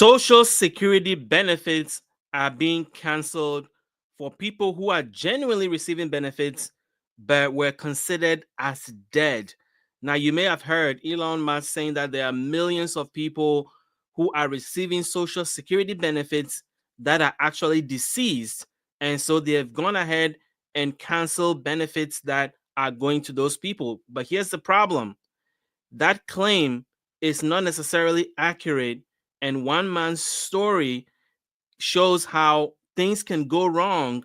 Social Security benefits are being canceled for people who are genuinely receiving benefits but were considered as dead. Now, you may have heard Elon Musk saying that there are millions of people who are receiving Social Security benefits that are actually deceased. And so they have gone ahead and canceled benefits that are going to those people. But here's the problem: that claim is not necessarily accurate, and one man's story shows how things can go wrong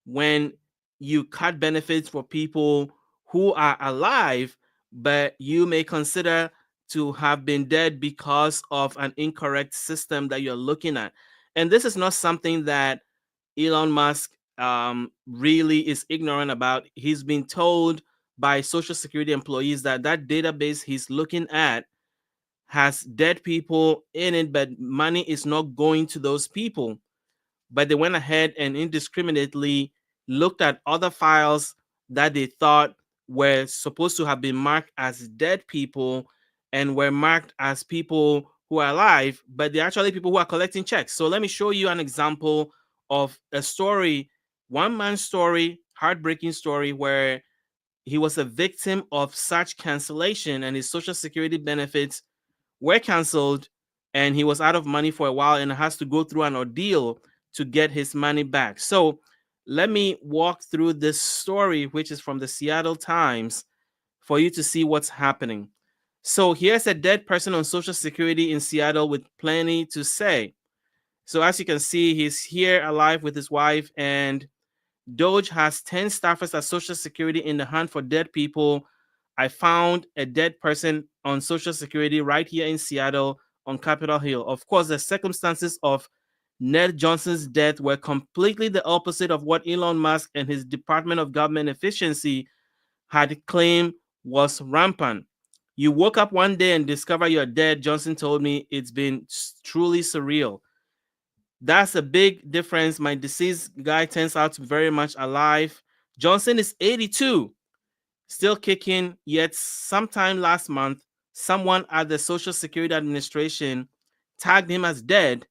when you cut benefits for people who are alive, but you may consider to have been dead because of an incorrect system that you're looking at. And this is not something that Elon Musk really is ignorant about. He's been told by Social Security employees that that database he's looking at has dead people in it, but money is not going to those people. But they went ahead and indiscriminately looked at other files that they thought were supposed to have been marked as dead people and were marked as people who are alive, but they're actually people who are collecting checks. So let me show you an example of a story, one man's story, heartbreaking story, where he was a victim of such cancellation and his Social Security benefits were canceled, and he was out of money for a while and has to go through an ordeal to get his money back. So let me walk through this story, which is from the Seattle Times, for you to see what's happening. So here's a dead person on Social Security in Seattle with plenty to say. So as you can see, he's here alive with his wife, and DOGE has 10 staffers at Social Security in the hunt for dead people. I found a dead person on Social Security right here in Seattle on Capitol Hill. Of course, the circumstances of Ned Johnson's death were completely the opposite of what Elon Musk and his Department of Government Efficiency had claimed was rampant. You woke up one day and discover you're dead, Johnson told me. It's been truly surreal. That's a big difference. My deceased guy turns out to be very much alive. Johnson is 82, still kicking, yet sometime last month, someone at the Social Security Administration tagged him as dead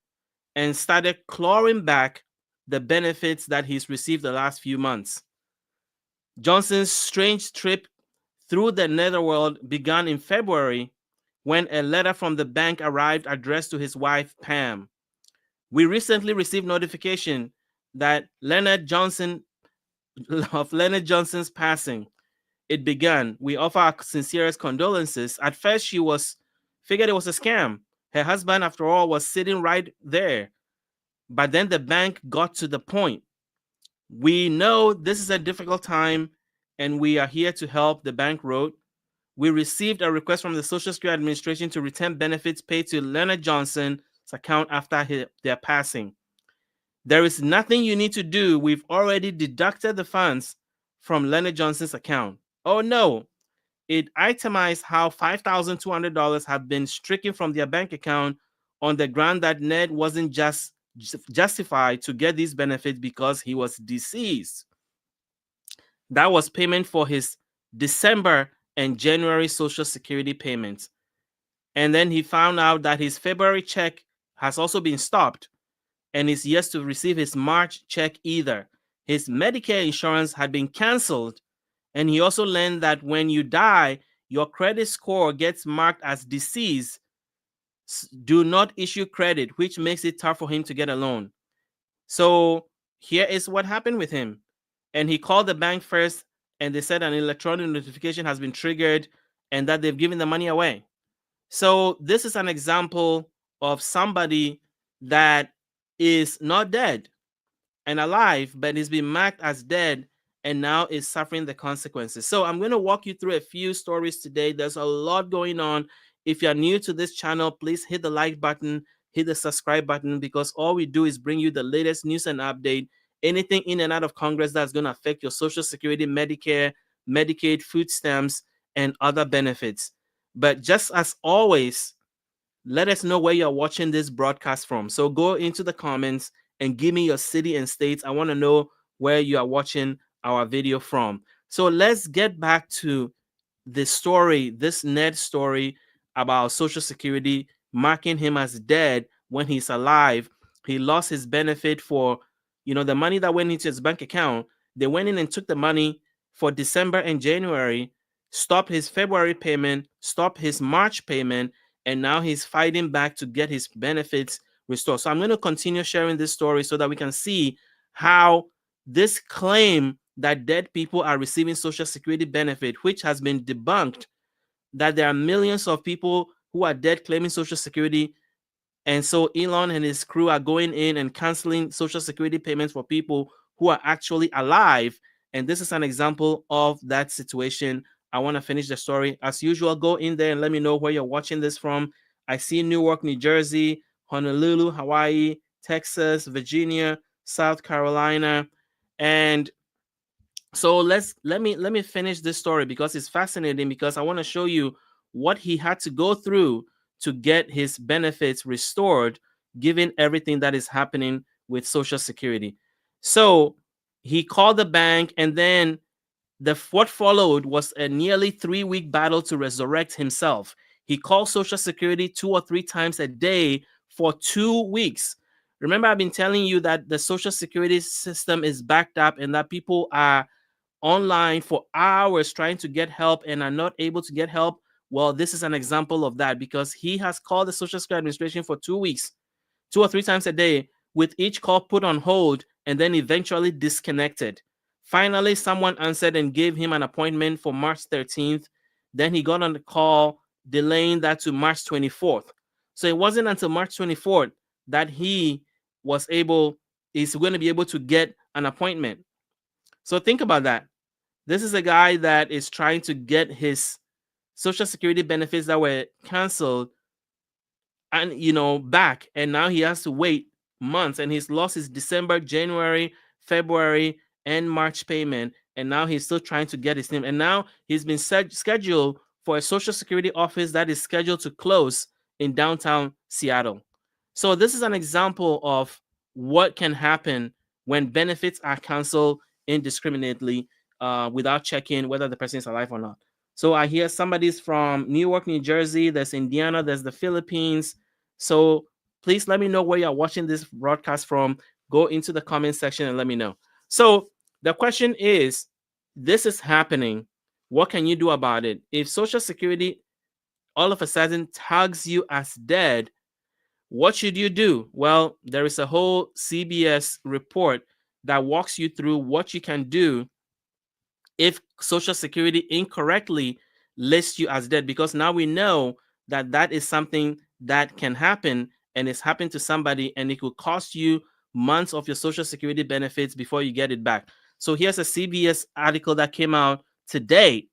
and started clawing back the benefits that he's received the last few months. Johnson's strange trip through the netherworld began in February when a letter from the bank arrived addressed to his wife, Pam. We recently received notification that Leonard Johnson's passing. It began. We offer our sincerest condolences. At first, she figured it was a scam. Her husband, after all, was sitting right there. But then the bank got to the point. We know this is a difficult time, and we are here to help, the bank wrote. We received a request from the Social Security Administration to return benefits paid to Leonard Johnson's account after their passing. There is nothing you need to do. We've already deducted the funds from Leonard Johnson's account. Oh no, it itemized how $5,200 have been stricken from their bank account on the ground that Ned wasn't just justified to get these benefits because he was deceased. That was payment for his December and January Social Security payments. And then he found out that his February check has also been stopped, and is yet to receive his March check either. His Medicare insurance had been canceled, and he also learned that when you die, your credit score gets marked as deceased. Do not issue credit, which makes it tough for him to get a loan. So here is what happened with him. And he called the bank first, and they said an electronic notification has been triggered and that they've given the money away. So this is an example of somebody that is not dead and alive, but is being marked as dead and now is suffering the consequences. So I'm going to walk you through a few stories today. There's a lot going on. If you're new to this channel, please hit the like button, hit the subscribe button, because all we do is bring you the latest news and update, anything in and out of Congress that's going to affect your Social Security, Medicare, Medicaid, food stamps, and other benefits. But just as always, let us know where you're watching this broadcast from. So go into the comments and give me your city and states. I want to know where you are watching our video from. So let's get back to the story, this Ned story about Social Security marking him as dead when he's alive. He lost his benefit for, the money that went into his bank account. They went in and took the money for December and January, stopped his February payment, stopped his March payment, and now he's fighting back to get his benefits restored. So I'm going to continue sharing this story so that we can see how this claim that dead people are receiving Social Security benefit, which has been debunked, that there are millions of people who are dead claiming Social Security. And so Elon and his crew are going in and canceling Social Security payments for people who are actually alive. And this is an example of that situation. I want to finish the story. As usual, go in there and let me know where you're watching this from. I see Newark, New Jersey, Honolulu, Hawaii, Texas, Virginia, South Carolina. And so let me finish this story because it's fascinating, because I want to show you what he had to go through to get his benefits restored, given everything that is happening with Social Security. So he called the bank, and then what followed was a nearly 3-week battle to resurrect himself. He called Social Security 2 or 3 times a day for 2 weeks. Remember, I've been telling you that the Social Security system is backed up and that people are online for hours trying to get help and are not able to get help. Well, this is an example of that, because he has called the Social Security Administration for 2 weeks, 2 or 3 times a day, with each call put on hold and then eventually disconnected. Finally, someone answered and gave him an appointment for March 13th. Then he got on the call, delaying that to March 24th. So it wasn't until March 24th that he is going to be able to get an appointment. So think about that. This is a guy that is trying to get his Social Security benefits that were canceled and back, and now he has to wait months, and he's lost his December, January, February, and March payment, and now he's still trying to get his name. And now he's been scheduled for a Social Security office that is scheduled to close in downtown Seattle. So this is an example of what can happen when benefits are canceled indiscriminately, without checking whether the person is alive or not. So I hear somebody's from Newark, New Jersey. There's Indiana. There's the Philippines. So please let me know where you're watching this broadcast from. Go into the comment section and let me know. So the question is, this is happening. What can you do about it? If Social Security all of a sudden tags you as dead, what should you do? Well, there is a whole CBS report that walks you through what you can do if Social Security incorrectly lists you as dead, because now we know that that is something that can happen, and it's happened to somebody, and it could cost you months of your Social Security benefits before you get it back. So here's a CBS article that came out today.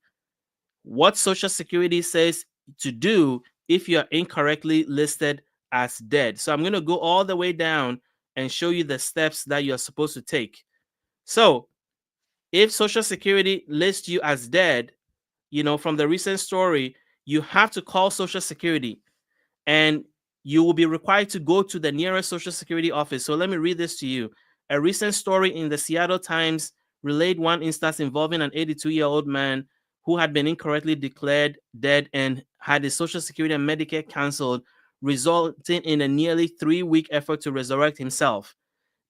What Social Security says to do if you are incorrectly listed as dead. So I'm going to go all the way down and show you the steps that you're supposed to take. So if Social Security lists you as dead, from the recent story, you have to call Social Security, and you will be required to go to the nearest Social Security office. So let me read this to you. A recent story in the Seattle Times relayed one instance involving an 82-year-old man who had been incorrectly declared dead and had his Social Security and Medicare canceled, resulting in a nearly 3-week effort to resurrect himself.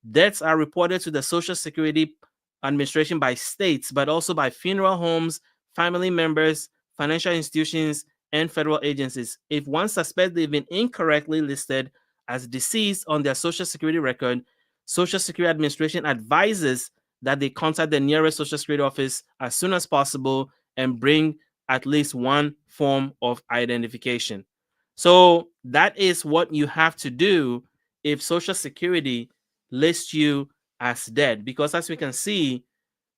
Deaths are reported to the Social Security Administration by states, but also by funeral homes, family members, financial institutions, and federal agencies. If one suspects they've been incorrectly listed as deceased on their Social Security record, Social Security Administration advises that they contact the nearest Social Security office as soon as possible and bring at least one form of identification. So that is what you have to do if Social Security lists you as dead, because as we can see,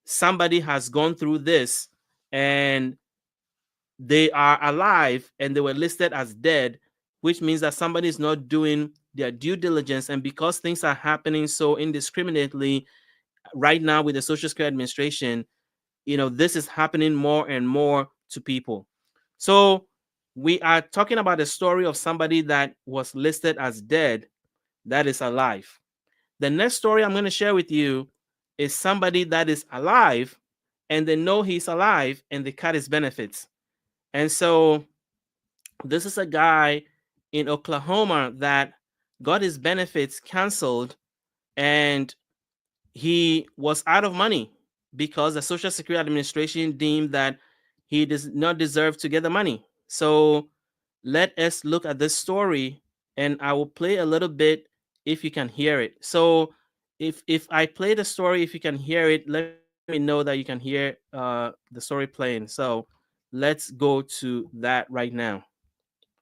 somebody has gone through this and they are alive and they were listed as dead, which means that somebody is not doing their due diligence. And because things are happening so indiscriminately right now with the Social Security Administration, this is happening more and more to people. So we are talking about a story of somebody that was listed as dead that is alive. The next story I'm going to share with you is somebody that is alive and they know he's alive and they cut his benefits. And so this is a guy in Oklahoma that got his benefits canceled, and he was out of money because the Social Security Administration deemed that he does not deserve to get the money. So let us look at this story, and I will play a little bit if you can hear it. So if I play the story, if you can hear it, let me know that you can hear the story playing. So let's go to that right now.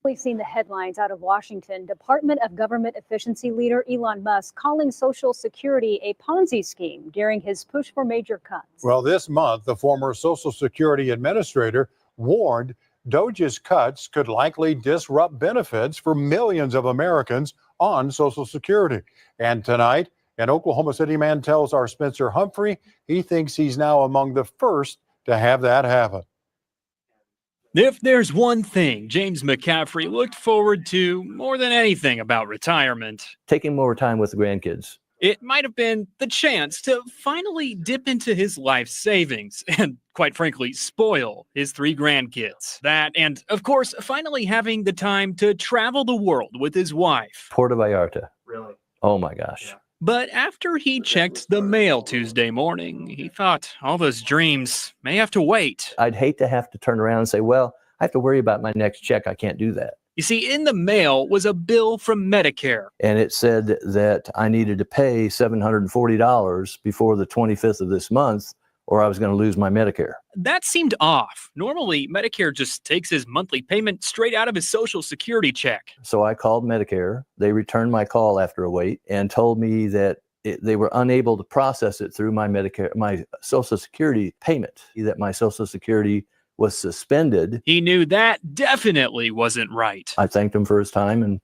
We've seen the headlines out of Washington. Department of Government Efficiency leader Elon Musk calling Social Security a Ponzi scheme during his push for major cuts. Well, this month, the former Social Security administrator warned DOGE's cuts could likely disrupt benefits for millions of Americans on Social Security. And tonight, an Oklahoma City man tells our Spencer Humphrey he thinks he's now among the first to have that happen. If there's one thing James McCaffrey looked forward to more than anything about retirement, taking more time with the grandkids. It might have been the chance to finally dip into his life savings and, quite frankly, spoil his 3 grandkids. That, and of course, finally having the time to travel the world with his wife. Puerto Vallarta. Really? Oh my gosh. Yeah. But after he checked the mail Tuesday morning, he thought all those dreams may have to wait. I'd hate to have to turn around and say, well, I have to worry about my next check. I can't do that. You see, in the mail was a bill from Medicare. And it said that I needed to pay $740 before the 25th of this month, or I was going to lose my Medicare. That seemed off. Normally, Medicare just takes his monthly payment straight out of his Social Security check. So I called Medicare. They returned my call after a wait and told me that they were unable to process it through my Medicare, my Social Security payment, that my Social Security was suspended. He knew that definitely wasn't right. I thanked him for his time and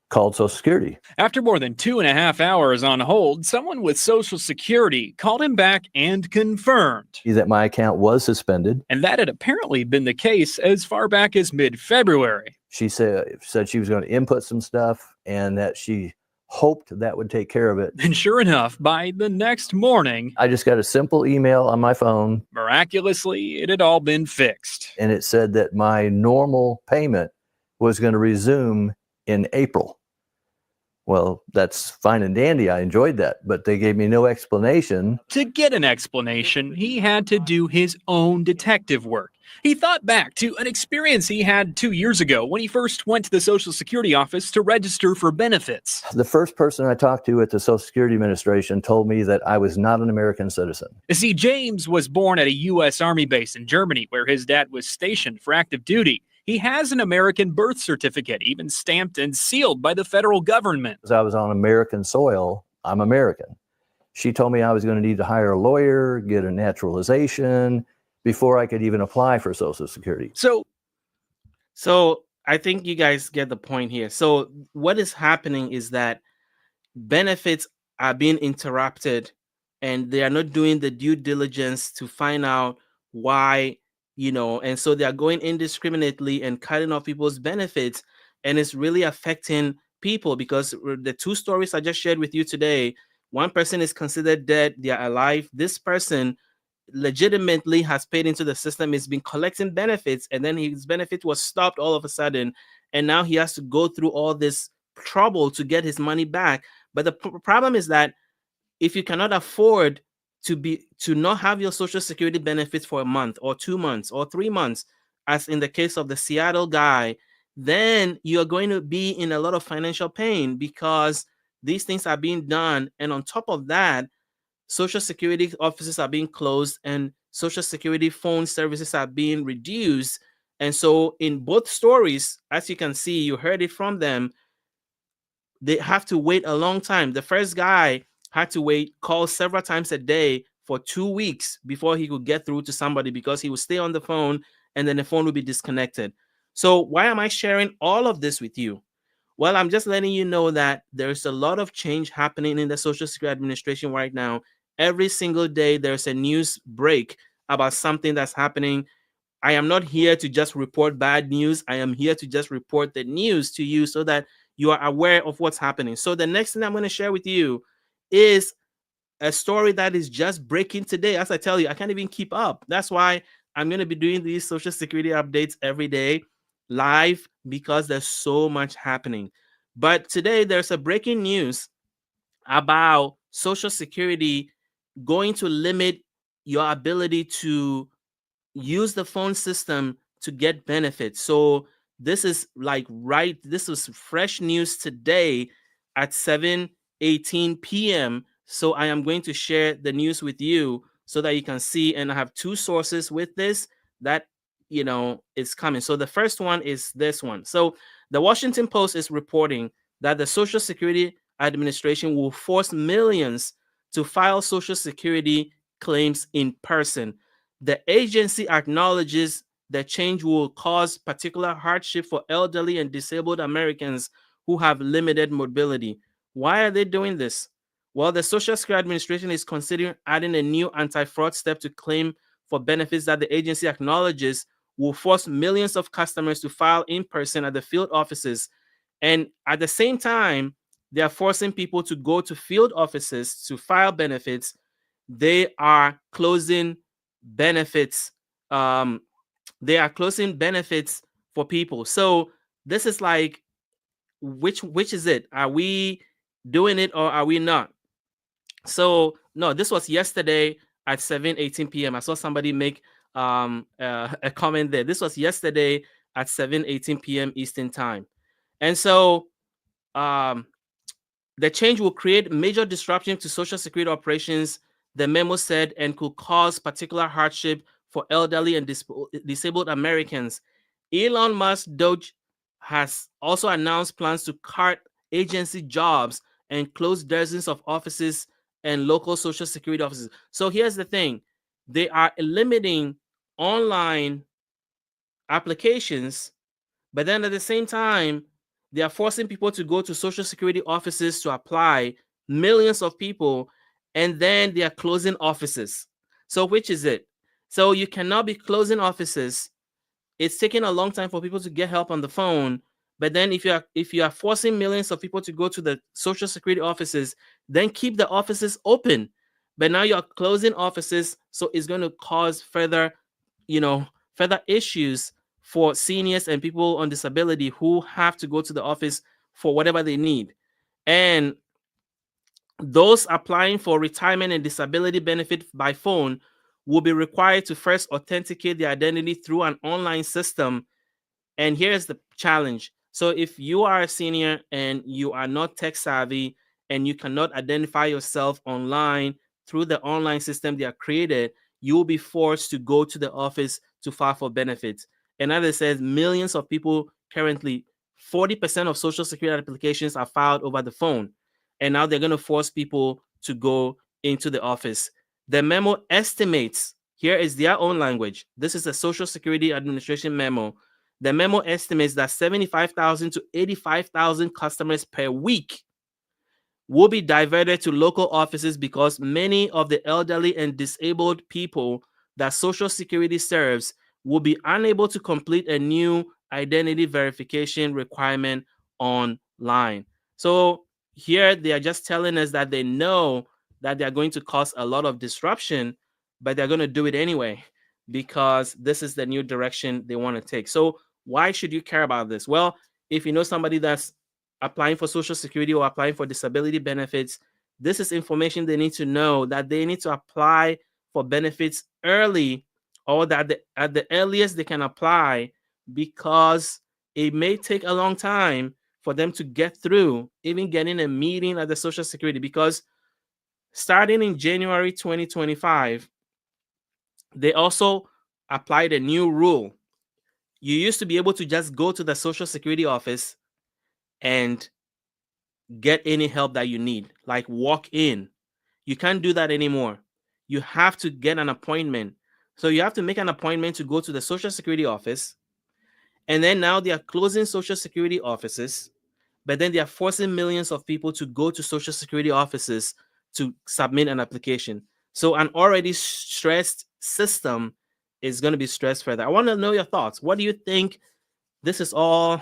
called Social Security. After more than 2.5 hours on hold, someone with Social Security called him back and confirmed that my account was suspended. And that had apparently been the case as far back as mid-February. She said she was going to input some stuff and that she hoped that would take care of it. And sure enough, by the next morning, I just got a simple email on my phone. Miraculously, it had all been fixed. And it said that my normal payment was going to resume in April. Well, that's fine and dandy. I enjoyed that, but they gave me no explanation. To get an explanation, he had to do his own detective work. He thought back to an experience he had 2 years ago when he first went to the Social Security office to register for benefits. The first person I talked to at the Social Security Administration told me that I was not an American citizen. You see, James was born at a U.S. Army base in Germany where his dad was stationed for active duty. He has an American birth certificate, even stamped and sealed by the federal government. As I was on American soil, I'm American. She told me I was going to need to hire a lawyer, get a naturalization, before I could even apply for Social Security. So I think you guys get the point here. So what is happening is that benefits are being interrupted and they are not doing the due diligence to find out why, and so they are going indiscriminately and cutting off people's benefits. And it's really affecting people because the 2 stories I just shared with you today, one person is considered dead, they are alive. This person legitimately has paid into the system, has been collecting benefits, and then his benefit was stopped all of a sudden, and now he has to go through all this trouble to get his money back. But the problem is that if you cannot afford to not have your Social Security benefits for a month or 2 months or 3 months, as in the case of the Seattle guy, then you're going to be in a lot of financial pain because these things are being done. And on top of that, Social Security offices are being closed and Social Security phone services are being reduced. And so in both stories, as you can see, you heard it from them, they have to wait a long time. The first guy had to call several times a day for 2 weeks before he could get through to somebody because he would stay on the phone and then the phone would be disconnected. So why am I sharing all of this with you? Well, I'm just letting you know that there's a lot of change happening in the Social Security Administration right now. Every single day, there's a news break about something that's happening. I am not here to just report bad news. I am here to just report the news to you so that you are aware of what's happening. So the next thing I'm going to share with you is a story that is just breaking today. As I tell you, I can't even keep up. That's why I'm going to be doing these Social Security updates every day live because there's so much happening. But today there's a breaking news about Social Security going to limit your ability to use the phone system to get benefits. So this is this was fresh news today at 7:18 p.m. So I am going to share the news with you so that you can see, and I have two sources with this that is coming. So the first one is this one. So the Washington Post is reporting that the Social Security Administration will force millions to file Social Security claims in person. The agency acknowledges the change will cause particular hardship for elderly and disabled Americans who have limited mobility. Why are they doing this? Well, the Social Security Administration is considering adding a new anti-fraud step to claim for benefits that the agency acknowledges will force millions of customers to file in person at the field offices. And at the same time, they are forcing people to go to field offices to file benefits. They are closing benefits. They are closing benefits for people. So this is like, which is it? Are we doing it or are we not? So no, this was yesterday at 7:18 p.m. I saw somebody make a comment there. This was yesterday at 7:18 p.m. Eastern time. And so the change will create major disruption to Social Security operations, the memo said, and could cause particular hardship for elderly and disabled Americans. Elon Musk DOGE has also announced plans to cut agency jobs and close dozens of offices and local Social Security offices. So here's the thing. They are limiting online applications, but then at the same time, they are forcing people to go to Social Security offices to apply, millions of people, and then they are closing offices. So which is it? So you cannot be closing offices. It's taking a long time for people to get help on the phone. But then if you are forcing millions of people to go to the Social Security offices, then keep the offices open. But now you're closing offices, so it's going to cause further issues for seniors and people on disability who have to go to the office for whatever they need. And those applying for retirement and disability benefit by phone will be required to first authenticate their identity through an online system. And here's the challenge. So if you are a senior and you are not tech savvy and you cannot identify yourself online through the online system they are created, you will be forced to go to the office to file for benefits. And as I said, millions of people currently, 40% of Social Security applications are filed over the phone. And now they're going to force people to go into the office. The memo estimates, here is their own language. This is a Social Security Administration memo. The memo estimates that 75,000 to 85,000 customers per week will be diverted to local offices because many of the elderly and disabled people that Social Security serves will be unable to complete a new identity verification requirement online. So here they are just telling us that they know that they're going to cause a lot of disruption, but they're going to do it anyway because this is the new direction they want to take. So why should you care about this? Well, if you know somebody that's applying for Social Security or applying for disability benefits, this is information they need to know, that they need to apply for benefits early, or that at the earliest they can apply, because it may take a long time for them to get through even getting a meeting at the Social Security, because starting in January 2025, they also applied a new rule. You used to be able to just go to the Social Security office and get any help that you need, like walk in. You can't do that anymore. You have to get an appointment. So you have to make an appointment to go to the Social Security office. And then now they are closing Social Security offices, but then they are forcing millions of people to go to Social Security offices to submit an application. So an already stressed system is going to be stressed further. I want to know your thoughts. What do you think? This is all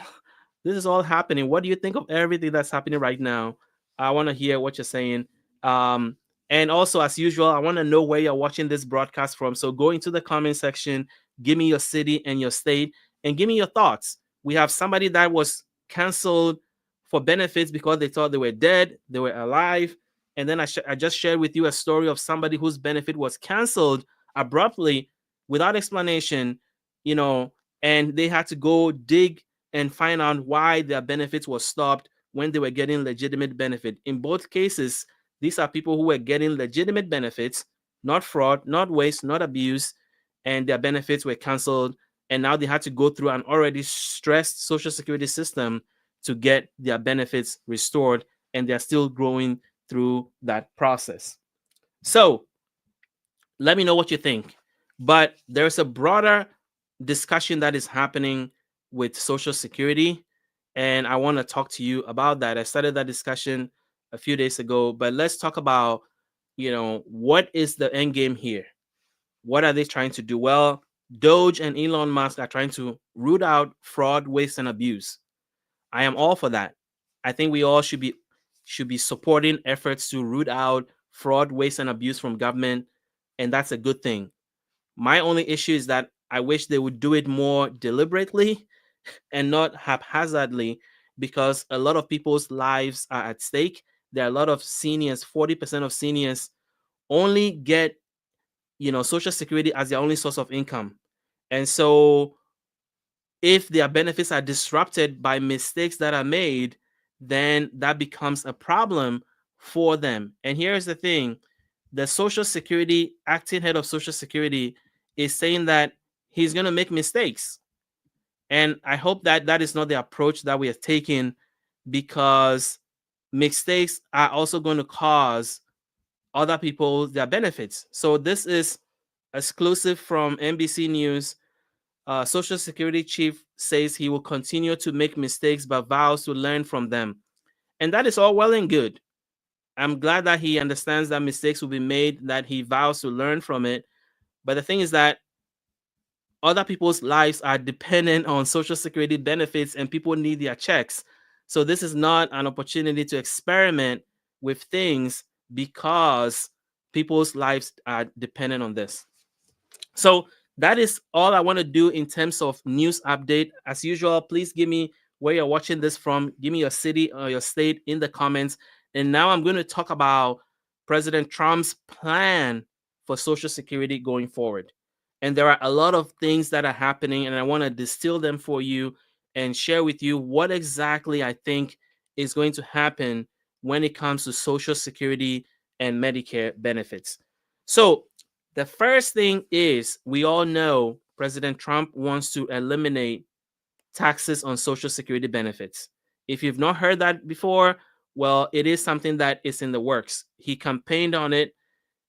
happening. What do you think of everything that's happening right now? I want to hear what you're saying. And also, as usual, I want to know where you're watching this broadcast from. So go into the comment section, give me your city and your state, and give me your thoughts. We have somebody that was canceled for benefits because they thought they were dead, they were alive. And then I just shared with you a story of somebody whose benefit was canceled abruptly without explanation, and they had to go dig and find out why their benefits were stopped when they were getting legitimate benefit. In both cases, these are people who were getting legitimate benefits, not fraud, not waste, not abuse, and their benefits were canceled. And now they had to go through an already stressed Social Security system to get their benefits restored, and they're still growing through that process. So let me know what you think. But there's a broader discussion that is happening with Social Security, and I want to talk to you about that. I started that discussion a few days ago, but let's talk about, what is the end game here? What are they trying to do? Well, DOGE and Elon Musk are trying to root out fraud, waste, and abuse. I am all for that. I think we all should be supporting efforts to root out fraud, waste, and abuse from government, and that's a good thing. My only issue is that I wish they would do it more deliberately and not haphazardly, because a lot of people's lives are at stake. There are a lot of seniors, 40% of seniors only get, Social Security as their only source of income. And so if their benefits are disrupted by mistakes that are made, then that becomes a problem for them. And here's the thing: the Social Security acting head of Social Security is saying that he's going to make mistakes. And I hope that that is not the approach that we are taking, because mistakes are also going to cause other people their benefits. So this is exclusive from NBC News. Social Security chief says he will continue to make mistakes but vows to learn from them. And that is all well and good. I'm glad that he understands that mistakes will be made, that he vows to learn from it. But the thing is that other people's lives are dependent on Social Security benefits, and people need their checks. So this is not an opportunity to experiment with things, because people's lives are dependent on this. So that is all I want to do in terms of news update. As usual, please give me where you're watching this from. Give me your city or your state in the comments. And now I'm going to talk about President Trump's plan for Social Security going forward. And there are a lot of things that are happening, and I want to distill them for you and share with you what exactly I think is going to happen when it comes to Social Security and Medicare benefits. So the first thing is, we all know President Trump wants to eliminate taxes on Social Security benefits. If you've not heard that before, well, it is something that is in the works. He campaigned on it,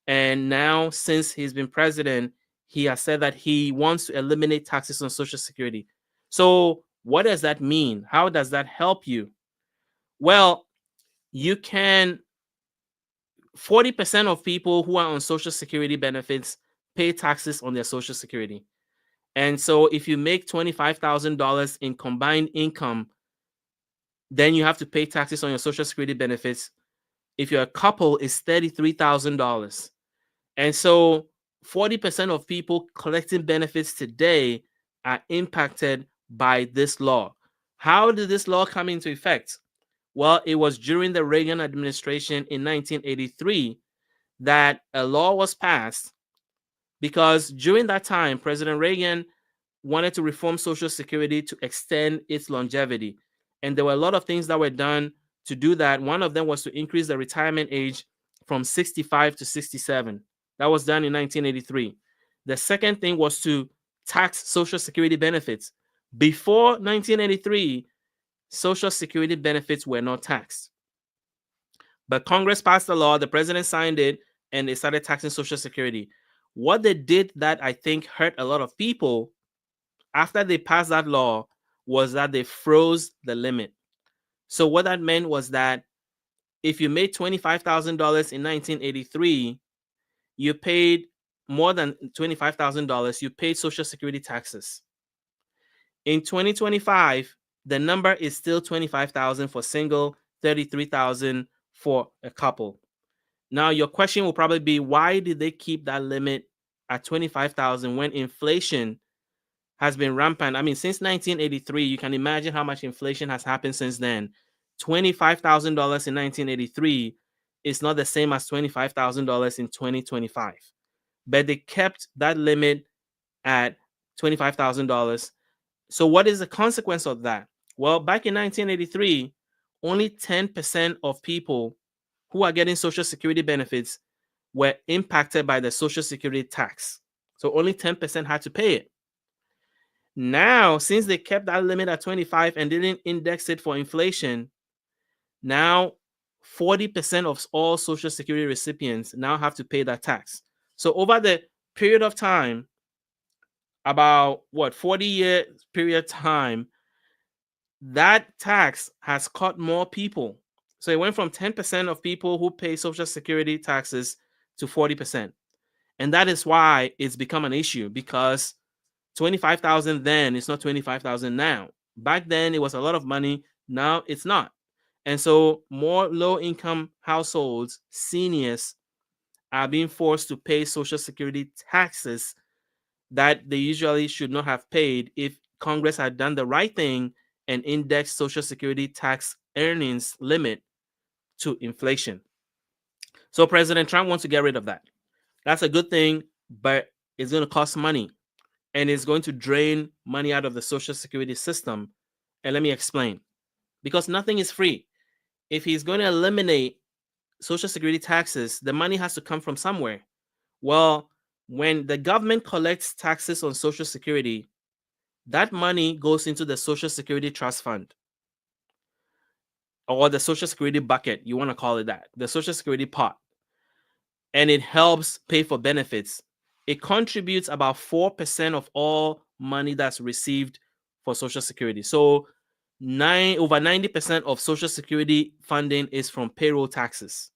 and now, since he's been president, he has said that he wants to eliminate taxes on Social Security. So what does that mean? How does that help you? Well, you can 40% of people who are on Social Security benefits pay taxes on their Social Security. And so if you make $25,000 in combined income, then you have to pay taxes on your Social Security benefits. If you're a couple, it's $33,000. And so 40% of people collecting benefits today are impacted by this law. How did this law come into effect? Well, it was during the Reagan administration in 1983 that a law was passed, because during that time, President Reagan wanted to reform Social Security to extend its longevity. And there were a lot of things that were done to do that. One of them was to increase the retirement age from 65 to 67. That was done in 1983. The second thing was to tax Social Security benefits. Before 1983, Social Security benefits were not taxed. But Congress passed the law, the president signed it, and they started taxing Social Security. What they did that I think hurt a lot of people after they passed that law was that they froze the limit. So what that meant was that if you made $25,000 in 1983, you paid more than $25,000, you paid Social Security taxes. In 2025, the number is still $25,000 for single, $33,000 for a couple. Now, your question will probably be, why did they keep that limit at $25,000 when inflation has been rampant? I mean, since 1983, you can imagine how much inflation has happened since then. $25,000 in 1983 is not the same as $25,000 in 2025. But they kept that limit at $25,000. So what is the consequence of that? Well, back in 1983, only 10% of people who are getting Social Security benefits were impacted by the Social Security tax. So only 10% had to pay it. Now, since they kept that limit at 25 and didn't index it for inflation, now 40% of all Social Security recipients now have to pay that tax. So over the period of time, about 40-year period of time, that tax has cut more people. So it went from 10% of people who pay Social Security taxes to 40%. And that is why it's become an issue, because 25,000 then is not 25,000 now. Back then it was a lot of money, now it's not. And so more low-income households, seniors, are being forced to pay Social Security taxes that they usually should not have paid if Congress had done the right thing and indexed Social Security tax earnings limit to inflation. So President Trump wants to get rid of that. That's a good thing, but it's going to cost money, and it's going to drain money out of the Social Security system. And let me explain. Because nothing is free. If he's going to eliminate Social Security taxes, the money has to come from somewhere. Well, when the government collects taxes on Social Security, that money goes into the Social Security Trust Fund, or the Social Security bucket, you want to call it that, the Social Security pot. And it helps pay for benefits. It contributes about 4% of all money that's received for Social Security. So over 90% of Social Security funding is from payroll taxes.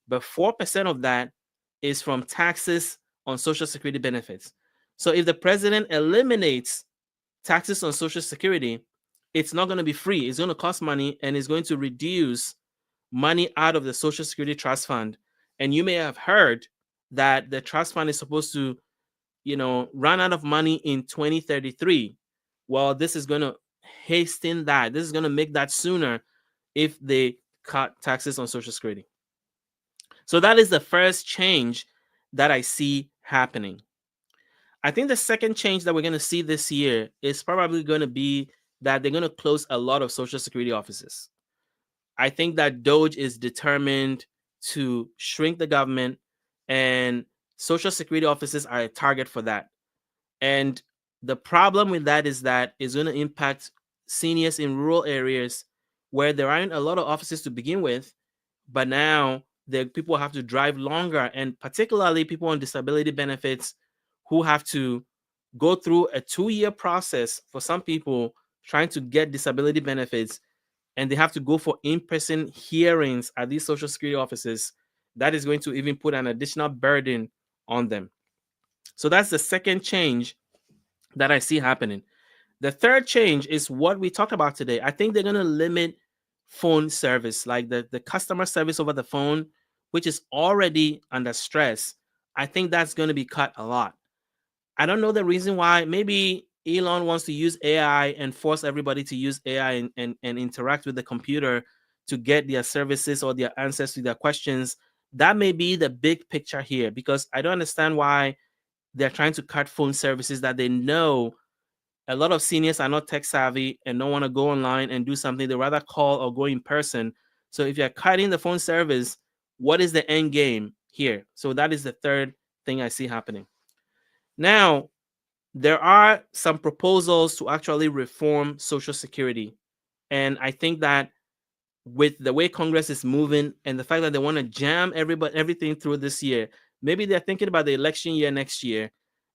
But 4% of that is from taxes on Social Security benefits. So if the president eliminates taxes on Social Security, it's not going to be free. It's going to cost money, and it's going to reduce money out of the Social Security Trust Fund. And you may have heard that the trust fund is supposed to, run out of money in 2033. Well, this is going to hasten that. This is going to make that sooner if they cut taxes on Social Security. So that is the first change that I see happening. I think the second change that we're going to see this year is probably going to be that they're going to close a lot of Social Security offices. I think that DOGE is determined to shrink the government, and Social Security offices are a target for that. And the problem with that is that it's going to impact seniors in rural areas where there aren't a lot of offices to begin with, but now the people have to drive longer, and particularly people on disability benefits who have to go through a 2-year process for some people trying to get disability benefits, and they have to go for in-person hearings at these Social Security offices. That is going to even put an additional burden on them. So that's the second change that I see happening. The third change is what we talked about today. I think they're going to limit phone service, like the customer service over the phone, which is already under stress. I think that's going to be cut a lot. I don't know the reason why. Maybe Elon wants to use AI and force everybody to use AI and interact with the computer to get their services or their answers to their questions. That may be the big picture here, because I don't understand why they're trying to cut phone services that they know a lot of seniors are not tech savvy and don't want to go online and do something. They rather call or go in person. So if you're cutting the phone service, what is the end game here? So that is the third thing I see happening. Now, there are some proposals to actually reform Social Security. And I think that with the way Congress is moving and the fact that they want to jam everything through this year, maybe they're thinking about the election year next year.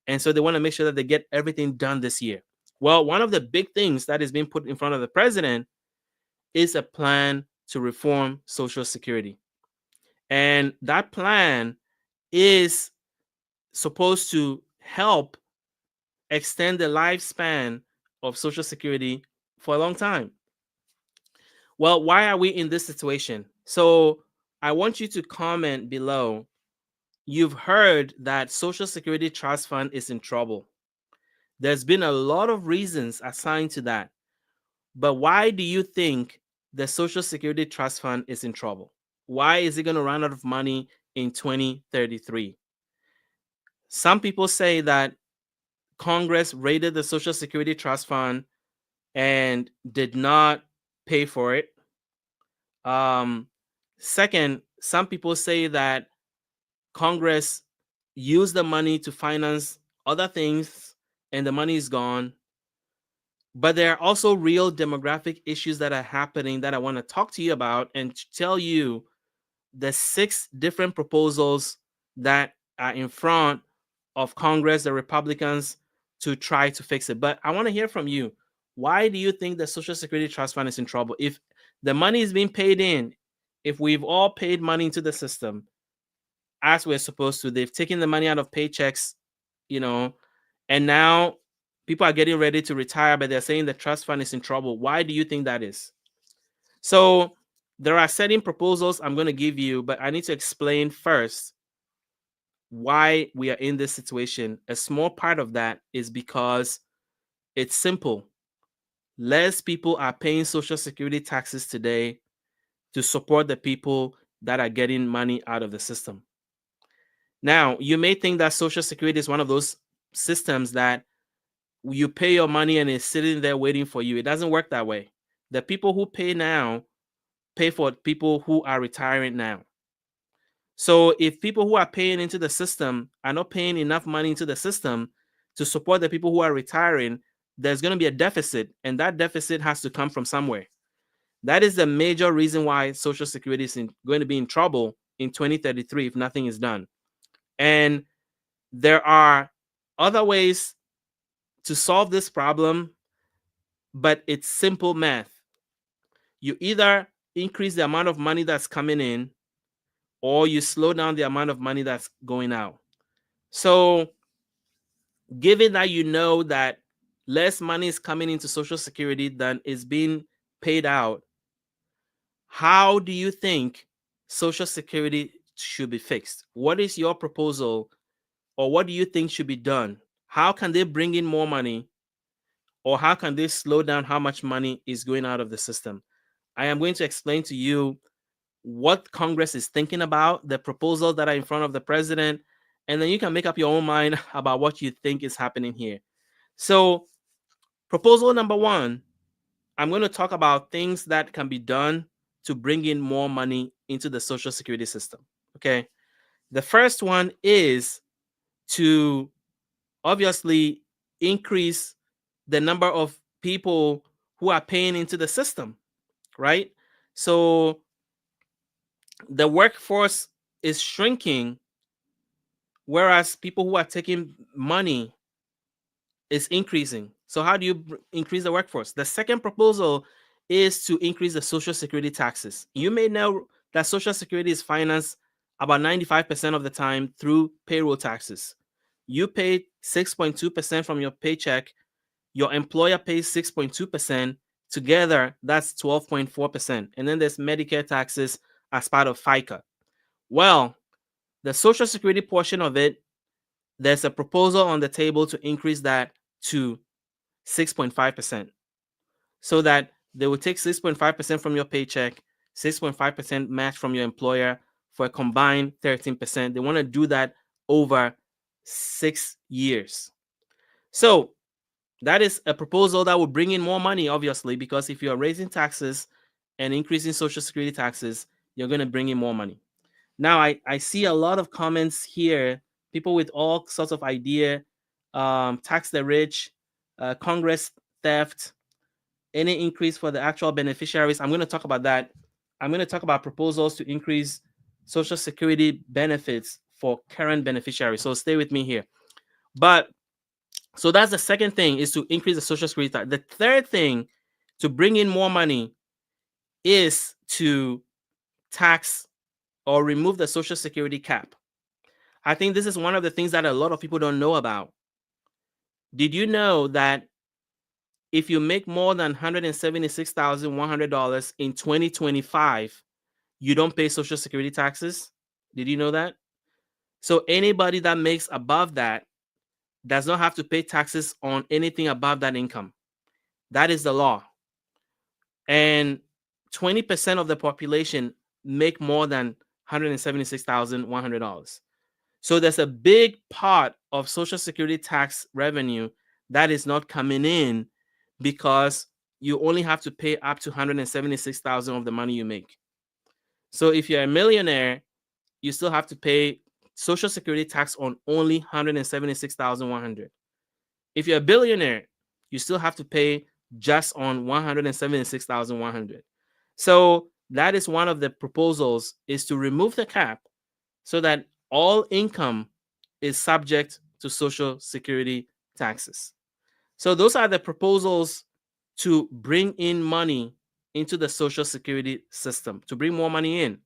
And so they want to make sure that they get everything done this year. Well, one of the big things that is being put in front of the president is a plan to reform Social Security. And that plan is supposed to help extend the lifespan of Social Security for a long time. Well, why are we in this situation? So I want you to comment below. You've heard that Social Security Trust Fund is in trouble. There's been a lot of reasons assigned to that. But why do you think the Social Security Trust Fund is in trouble? Why is it going to run out of money in 2033? Some people say that Congress raided the Social Security Trust Fund and did not pay for it. Second, some people say that Congress used the money to finance other things and the money is gone. But there are also real demographic issues that are happening that I want to talk to you about and tell you the 6 different proposals that are in front of Congress, the Republicans, to try to fix it. But I want to hear from you. Why do you think the Social Security Trust Fund is in trouble? If the money is being paid in, if we've all paid money into the system as we're supposed to, they've taken the money out of paychecks, and now people are getting ready to retire, but they're saying the trust fund is in trouble. Why do you think that is? So there are certain proposals I'm going to give you, but I need to explain first why we are in this situation. A small part of that is because it's simple. Less people are paying Social Security taxes today to support the people that are getting money out of the system. Now, you may think that Social Security is one of those systems that you pay your money and it's sitting there waiting for you. It doesn't work that way. The people who pay now pay for people who are retiring now. So if people who are paying into the system are not paying enough money into the system to support the people who are retiring, there's going to be a deficit, and that deficit has to come from somewhere. That is the major reason why Social Security is going to be in trouble in 2033 if nothing is done. And there are other ways to solve this problem, but it's simple math. You either increase the amount of money that's coming in, or you slow down the amount of money that's going out. So given that you know that less money is coming into Social Security than is being paid out, how do you think Social Security should be fixed? What is your proposal, or what do you think should be done? How can they bring in more money, or how can they slow down how much money is going out of the system? I am going to explain to you what Congress is thinking about, the proposals that are in front of the president, and then you can make up your own mind about what you think is happening here. So, proposal number 1, I'm going to talk about things that can be done to bring in more money into the Social Security system. Okay. The first one is to obviously increase the number of people who are paying into the system, right? So the workforce is shrinking, whereas people who are taking money is increasing. So how do you increase the workforce? The second proposal is to increase the Social Security taxes. You may know that Social Security is financed about 95% of the time through payroll taxes. You pay 6.2% from your paycheck. Your employer pays 6.2%. Together, that's 12.4%. And then there's Medicare taxes as part of FICA. Well, the Social Security portion of it, there's a proposal on the table to increase that to 6.5%, so that they will take 6.5% from your paycheck, 6.5% match from your employer for a combined 13%. They want to do that over 6 years. So that is a proposal that will bring in more money, obviously, because if you're raising taxes and increasing Social Security taxes, you're going to bring in more money. Now, I see a lot of comments here, people with all sorts of idea, tax the rich, Congress theft, any increase for the actual beneficiaries. I'm going to talk about that. I'm going to talk about proposals to increase Social Security benefits for current beneficiaries. So stay with me here. But so that's the second thing, is to increase the Social Security tax. The third thing to bring in more money is to tax or remove the Social Security cap. I think this is one of the things that a lot of people don't know about. Did you know that if you make more than $176,100 in 2025, you don't pay Social Security taxes? Did you know that? So anybody that makes above that does not have to pay taxes on anything above that income. That is the law. And 20% of the population make more than $176,100. So there's a big part of Social Security tax revenue that is not coming in because you only have to pay up to $176,000 of the money you make. So if you're a millionaire, you still have to pay Social Security tax on only $176,100. If you're a billionaire, you still have to pay just on $176,100. So that is one of the proposals, is to remove the cap so that all income is subject to Social Security taxes. So those are the proposals to bring in money into the Social Security system, to bring more money in.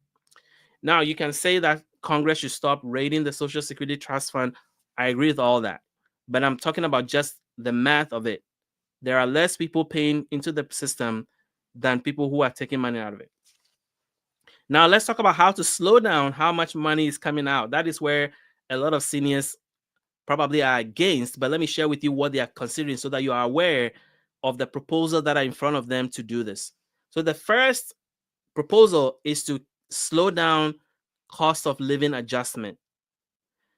Now, you can say that Congress should stop raiding the Social Security Trust Fund. I agree with all that. But I'm talking about just the math of it. There are less people paying into the system than people who are taking money out of it. Now, let's talk about how to slow down how much money is coming out. That is where a lot of seniors probably are against, but let me share with you what they are considering so that you are aware of the proposal that are in front of them to do this. So the first proposal is to slow down cost of living adjustment.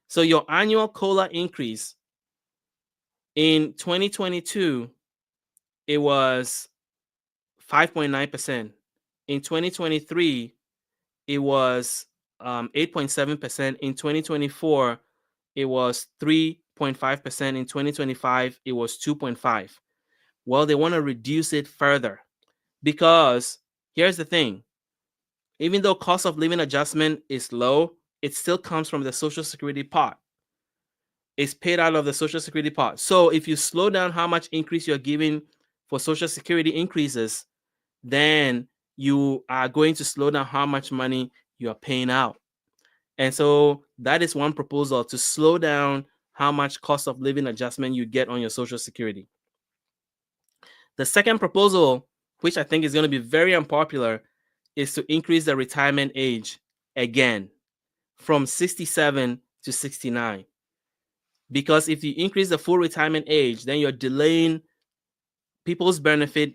So your annual COLA increase in 2022, it was 5.9%. In 2023, it was 8.7%. In 2024, it was 3.5%. In 2025, it was 2.5%. Well, they want to reduce it further because here's the thing. Even though cost of living adjustment is low, it still comes from the Social Security pot. It's paid out of the Social Security pot. So if you slow down how much increase you're giving for Social Security increases, then you are going to slow down how much money you're paying out. And so that is one proposal, to slow down how much cost of living adjustment you get on your Social Security. The second proposal, which I think is going to be very unpopular, is to increase the retirement age again from 67 to 69. Because if you increase the full retirement age, then you're delaying people's benefit,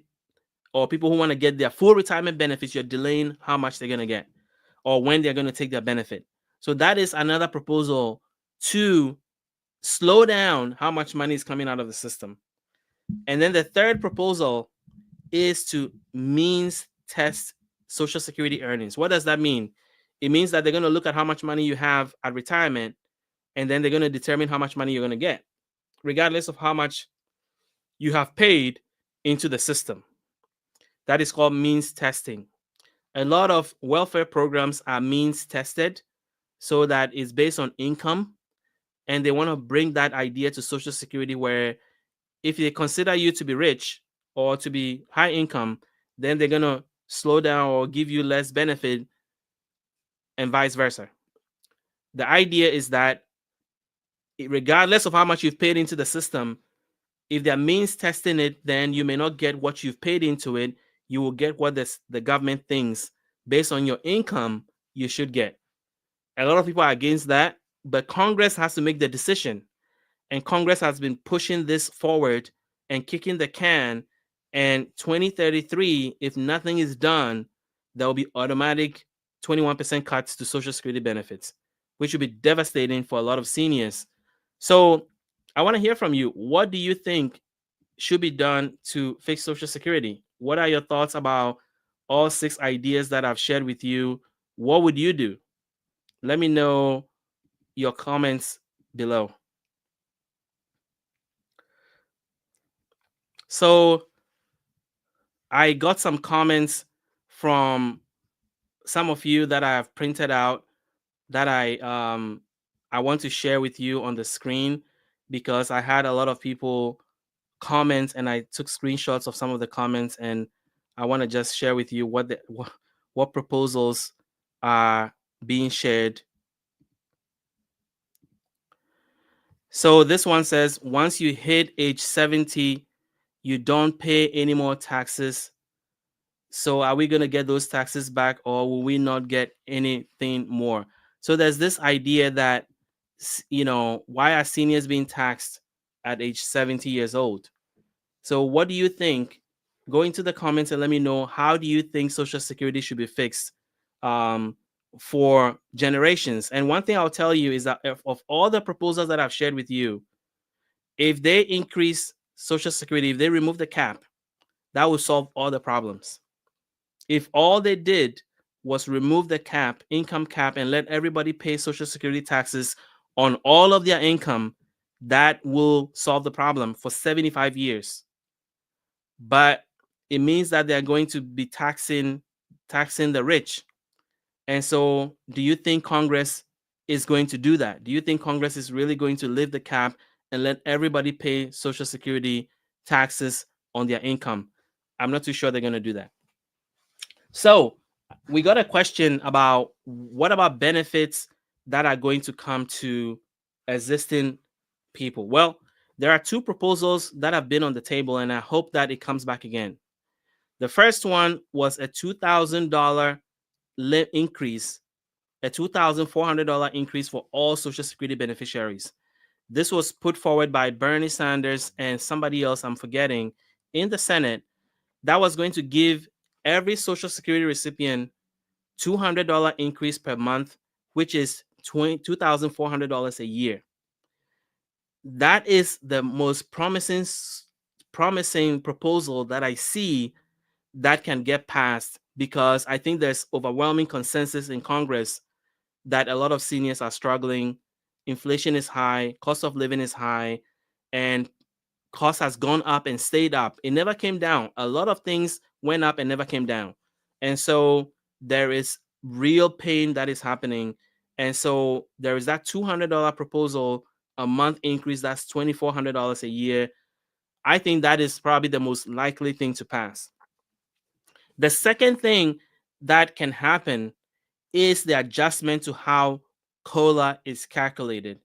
or people who want to get their full retirement benefits, you're delaying how much they're going to get or when they're going to take their benefit. So that is another proposal to slow down how much money is coming out of the system. And then the third proposal is to means test Social Security earnings. What does that mean? It means that they're going to look at how much money you have at retirement, and then they're going to determine how much money you're going to get, regardless of how much you have paid into the system. That is called means testing. A lot of welfare programs are means tested, so that it's based on income, and they want to bring that idea to Social Security, where if they consider you to be rich or to be high income, then they're going to slow down or give you less benefit, and vice versa. The idea is that regardless of how much you've paid into the system, if they're means testing it, then you may not get what you've paid into it. You will get what the government thinks based on your income you should get. A lot of people are against that, but Congress has to make the decision. And Congress has been pushing this forward and kicking the can. And 2033, if nothing is done, there will be automatic 21% cuts to Social Security benefits, which will be devastating for a lot of seniors. So I want to hear from you. What do you think should be done to fix Social Security? What are your thoughts about all 6 ideas that I've shared with you? What would you do? Let me know your comments below. So I got some comments from some of you that I have printed out that I want to share with you on the screen, because I had a lot of people comment and I took screenshots of some of the comments, and I want to just share with you what proposals are being shared. So this one says, once you hit age 70, you don't pay any more taxes. So are we going to get those taxes back, or will we not get anything more? So there's this idea that, why are seniors being taxed at age 70 years old? So what do you think go into the comments and let me know, how do you think Social Security should be fixed for generations? And one thing I'll tell you is that of all the proposals that I've shared with you, if they increase Social Security, if they remove the cap, that will solve all the problems. If all they did was remove the cap, income cap, and let everybody pay Social Security taxes on all of their income, that will solve the problem for 75 years. But it means that they're going to be taxing the rich. And so, do you think Congress is going to do that? Do you think Congress is really going to lift the cap and let everybody pay Social Security taxes on their income? I'm not too sure they're going to do that. So we got a question about, what about benefits that are going to come to existing people? Well, there are two proposals that have been on the table, and I hope that it comes back again. The first one was a $2,000 increase, a $2,400 increase for all Social Security beneficiaries. This was put forward by Bernie Sanders and somebody else I'm forgetting in the Senate. That was going to give every Social Security recipient $200 increase per month, which is $2,400 a year. That is the most promising proposal that I see that can get passed, because I think there's overwhelming consensus in Congress that a lot of seniors are struggling. Inflation is high, cost of living is high, and cost has gone up and stayed up. It never came down. A lot of things went up and never came down. And so there is real pain that is happening. And so there is that $200 proposal a month increase. That's $2,400 a year. I think that is probably the most likely thing to pass. The second thing that can happen is the adjustment to how COLA is calculated.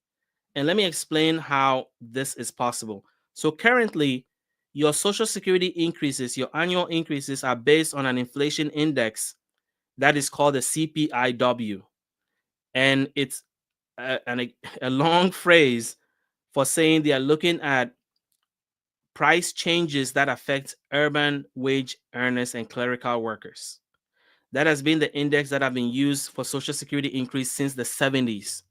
And let me explain how this is possible. So currently, your Social Security increases, your annual increases, are based on an inflation index that is called the CPIW. And it's a long phrase for saying they are looking at price changes that affect urban wage earners and clerical workers. That has been the index that have been used for Social Security increase since the 70s.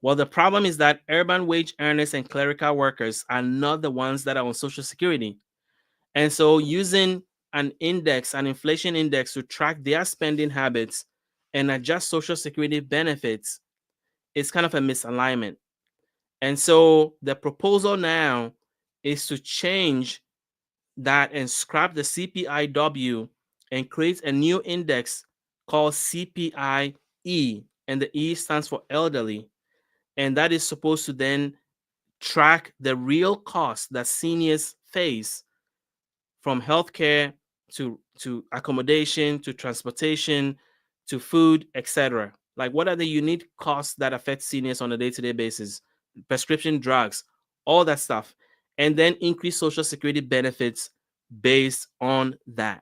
Well, the problem is that urban wage earners and clerical workers are not the ones that are on Social Security. And so using an index, an inflation index, to track their spending habits and adjust Social Security benefits is kind of a misalignment. And so the proposal now is to change that and scrap the CPIW and create a new index called CPI-E, and the E stands for elderly. And that is supposed to then track the real costs that seniors face, from healthcare to accommodation, to transportation, to food, etc. Like, what are the unique costs that affect seniors on a day-to-day basis? Prescription drugs, all that stuff. And then increase Social Security benefits based on that.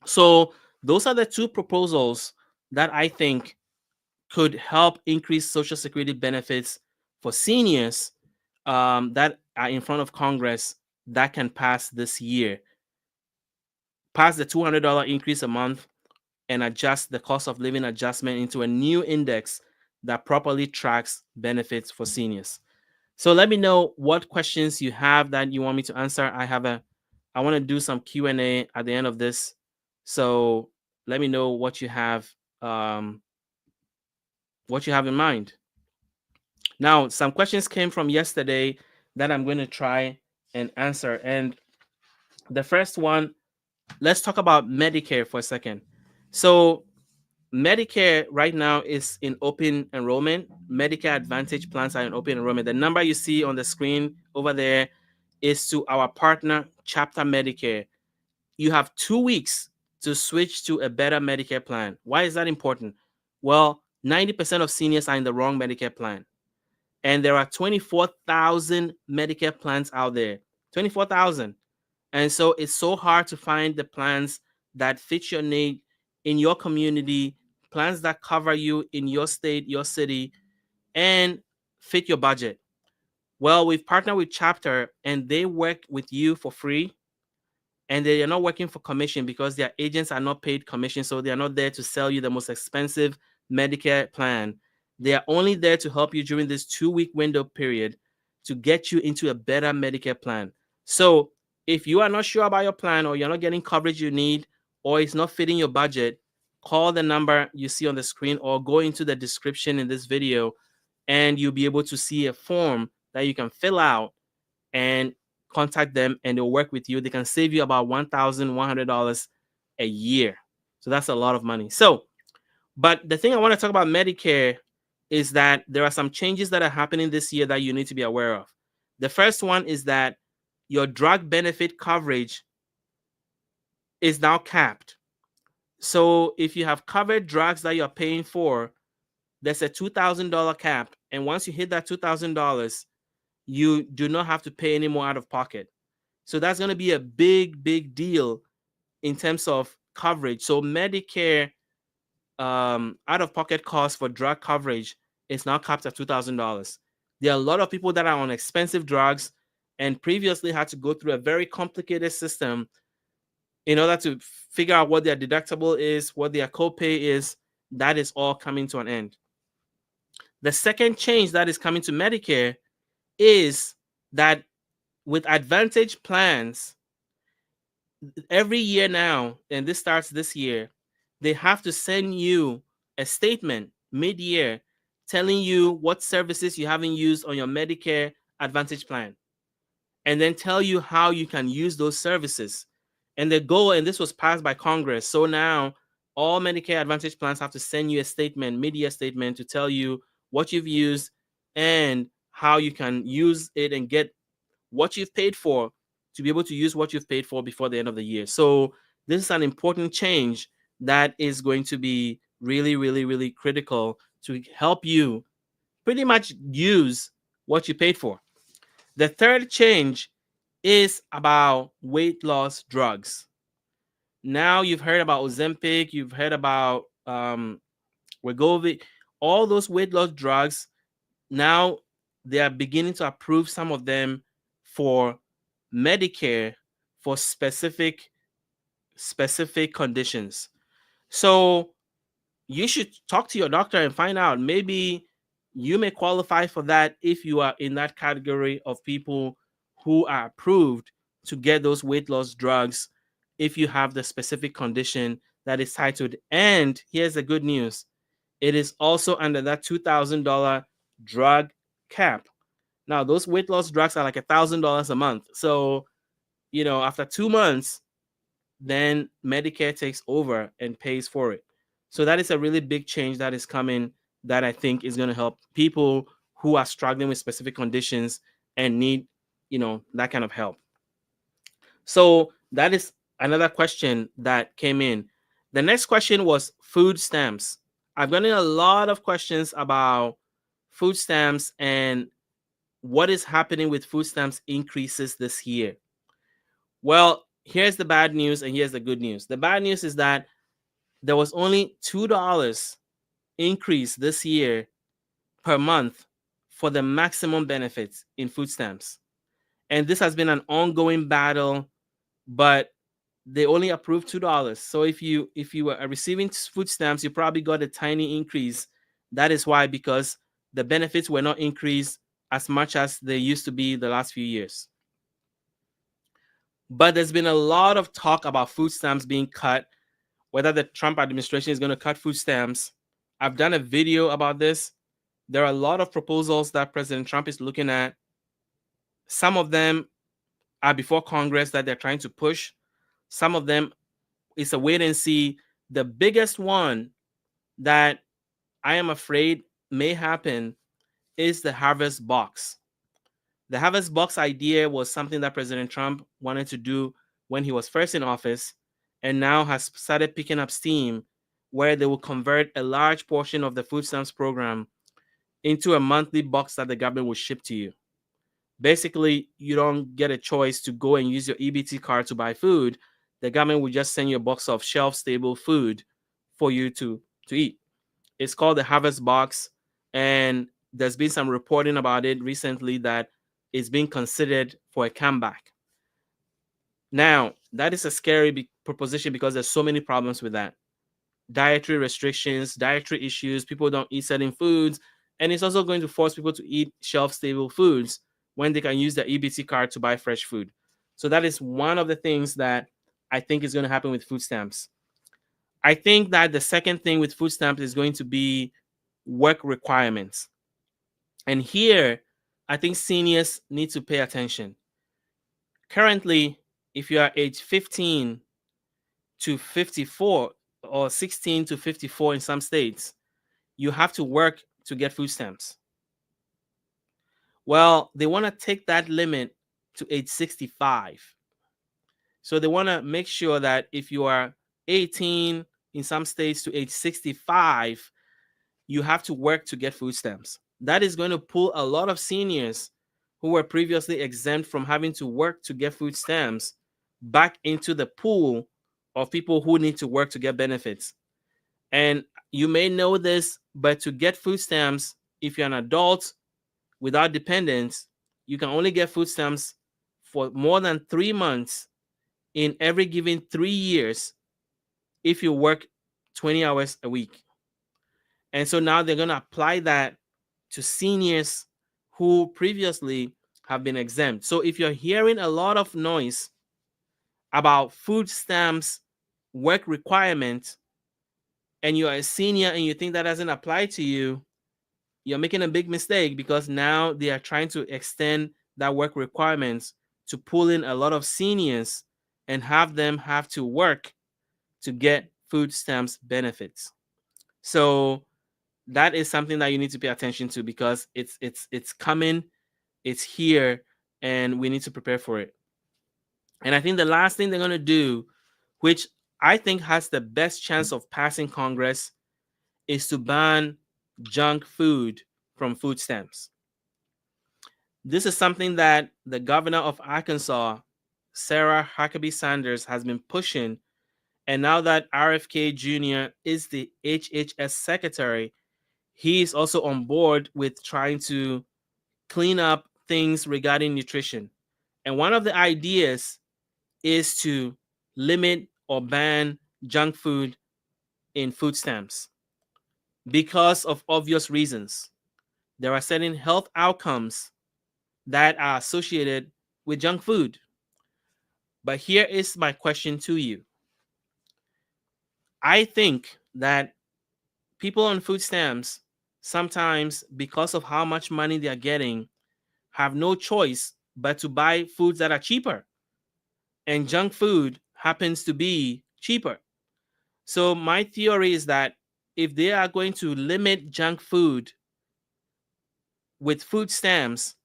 So those are the two proposals that I think could help increase Social Security benefits for seniors that are in front of Congress, that can pass this year. Pass the $200 increase a month and adjust the cost of living adjustment into a new index that properly tracks benefits for seniors. So let me know what questions you have that you want me to answer. I want to do some Q&A at the end of this. So let me know what you have in mind. Now, some questions came from yesterday that I'm going to try and answer. And the first one, let's talk about Medicare for a second. So Medicare right now is in open enrollment. Medicare Advantage plans are in open enrollment. The number you see on the screen over there is to our partner, Chapter Medicare. You have 2 weeks to switch to a better Medicare plan. Why is that important? Well, 90% of seniors are in the wrong Medicare plan. And there are 24,000 Medicare plans out there. 24,000. And so it's so hard to find the plans that fit your need in your community, plans that cover you in your state, your city, and fit your budget. Well, we've partnered with Chapter, and they work with you for free. and they are not working for commission because their agents are not paid commission. So they are not there to sell you the most expensive Medicare plan. They are only there to help you during this 2-week window period to get you into a better Medicare plan. So if you are not sure about your plan, or you're not getting coverage you need, or it's not fitting your budget, call the number you see on the screen or go into the description in this video, and you'll be able to see a form that you can fill out and contact them, and they'll work with you. They can save you about $1,100 a year. So that's a lot of money. So, but the thing I want to talk about Medicare is that there are some changes that are happening this year that you need to be aware of. The first one is that your drug benefit coverage is now capped. So if you have covered drugs that you're paying for, there's a $2,000 cap. And once you hit that $2,000, you do not have to pay any more out of pocket. So that's going to be a big, big deal in terms of coverage. So Medicare out-of-pocket cost for drug coverage is now capped at $2,000. There are a lot of people that are on expensive drugs and previously had to go through a very complicated system in order to figure out what their deductible is, what their copay is. That is all coming to an end. The second change that is coming to Medicare is that with Advantage plans, every year now, and this starts this year, they have to send you a statement mid-year telling you what services you haven't used on your Medicare Advantage plan, and then tell you how you can use those services. And the goal, and this was passed by Congress, so now all Medicare Advantage plans have to send you a statement, mid-year statement, to tell you what you've used and how you can use it and get what you've paid for, to be able to use what you've paid for before the end of the year. So this is an important change that is going to be really, really, really critical to help you pretty much use what you paid for. The third change is about weight loss drugs. Now you've heard about Ozempic, you've heard about Wegovy, all those weight loss drugs. Now they are beginning to approve some of them for Medicare for specific conditions. So you should talk to your doctor and find out, maybe you may qualify for that if you are in that category of people who are approved to get those weight loss drugs if you have the specific condition that is titled. And here's the good news. It is also under that $2,000 drug cap. Now, those weight loss drugs are like $1,000 a month. So, after 2 months, then Medicare takes over and pays for it. So that is a really big change that is coming that I think is going to help people who are struggling with specific conditions and need, that kind of help. So that is another question that came in. The next question was food stamps. I've gotten a lot of questions about food stamps and what is happening with food stamps increases this year. Well, here's the bad news and here's the good news. The bad news is that there was only $2 increase this year per month for the maximum benefits in food stamps. And this has been an ongoing battle, but they only approved $2. So if you were receiving food stamps, you probably got a tiny increase. That is why, because the benefits were not increased as much as they used to be the last few years. But there's been a lot of talk about food stamps being cut, whether the Trump administration is going to cut food stamps. I've done a video about this. There are a lot of proposals that President Trump is looking at. Some of them are before Congress that they're trying to push. Some of them is a wait and see. The biggest one that I am afraid may happen is the Harvest Box. The Harvest Box idea was something that President Trump wanted to do when he was first in office, and now has started picking up steam, where they will convert a large portion of the food stamps program into a monthly box that the government will ship to you. Basically, you don't get a choice to go and use your EBT card to buy food. The government will just send you a box of shelf-stable food for you to eat. It's called the Harvest Box, and there's been some reporting about it recently that it's being considered for a comeback. Now, that is a scary proposition because there's so many problems with that. Dietary restrictions, dietary issues, people don't eat certain foods, and it's also going to force people to eat shelf-stable foods when they can use their EBT card to buy fresh food. So that is one of the things that I think is going to happen with food stamps. I think that the second thing with food stamps is going to be work requirements. And here, I think seniors need to pay attention. Currently, if you are age 15 to 54 or 16 to 54 in some states, you have to work to get food stamps. Well, they want to take that limit to age 65. So they want to make sure that if you are 18 in some states to age 65, you have to work to get food stamps. That is going to pull a lot of seniors who were previously exempt from having to work to get food stamps back into the pool of people who need to work to get benefits. And you may know this, but to get food stamps, if you're an adult without dependents, you can only get food stamps for more than 3 months in every given 3 years if you work 20 hours a week. And so now they're going to apply that to seniors who previously have been exempt. So if you're hearing a lot of noise about food stamps work requirements and you're a senior and you think that doesn't apply to you, you're making a big mistake, because now they are trying to extend that work requirements to pull in a lot of seniors and have them have to work to get food stamps benefits. So that is something that you need to pay attention to, because it's coming, it's here, and we need to prepare for it. And I think the last thing they're going to do, which I think has the best chance of passing Congress, is to ban junk food from food stamps. This is something that the governor of Arkansas, Sarah Huckabee Sanders, has been pushing. And now that RFK Jr. is the HHS secretary, he is also on board with trying to clean up things regarding nutrition. And one of the ideas is to limit or ban junk food in food stamps because of obvious reasons. There are certain health outcomes that are associated with junk food. But here is my question to you. I think that people on food stamps, sometimes because of how much money they are getting, have no choice but to buy foods that are cheaper. And junk food happens to be cheaper. So my theory is that if they are going to limit junk food with food stamps,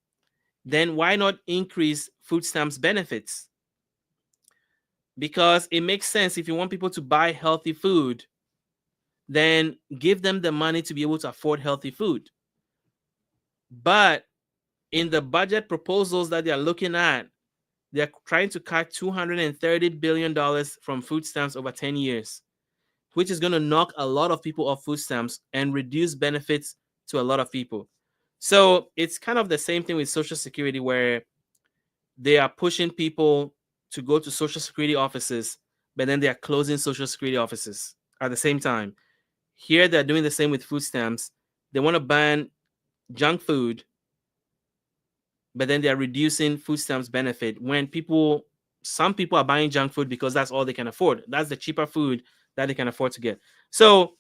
then why not increase food stamps benefits? Because it makes sense. If you want people to buy healthy food, then give them the money to be able to afford healthy food. But in the budget proposals that they are looking at, they're trying to cut $230 billion from food stamps over 10 years, which is going to knock a lot of people off food stamps and reduce benefits to a lot of people. So it's kind of the same thing with Social Security, where they are pushing people to go to Social Security offices, but then they are closing Social Security offices at the same time. Here, they're doing the same with food stamps. They want to ban junk food, but then they're reducing food stamps benefit when some people are buying junk food because that's all they can afford. That's the cheaper food that they can afford to get. So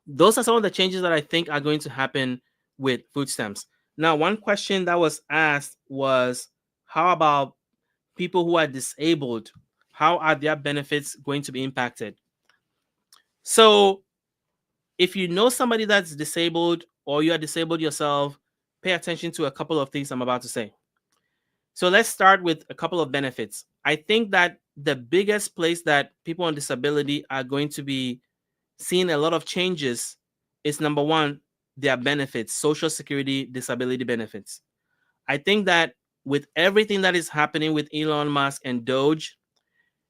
those are some of the changes that I think are going to happen with food stamps. Now, one question that was asked was, how about people who are disabled? How are their benefits going to be impacted? So if you know somebody that's disabled or you are disabled yourself, pay attention to a couple of things I'm about to say. So let's start with a couple of benefits. I think that the biggest place that people on disability are going to be seeing a lot of changes is, number one, their benefits, Social Security disability benefits. I think that with everything that is happening with Elon Musk and DOGE,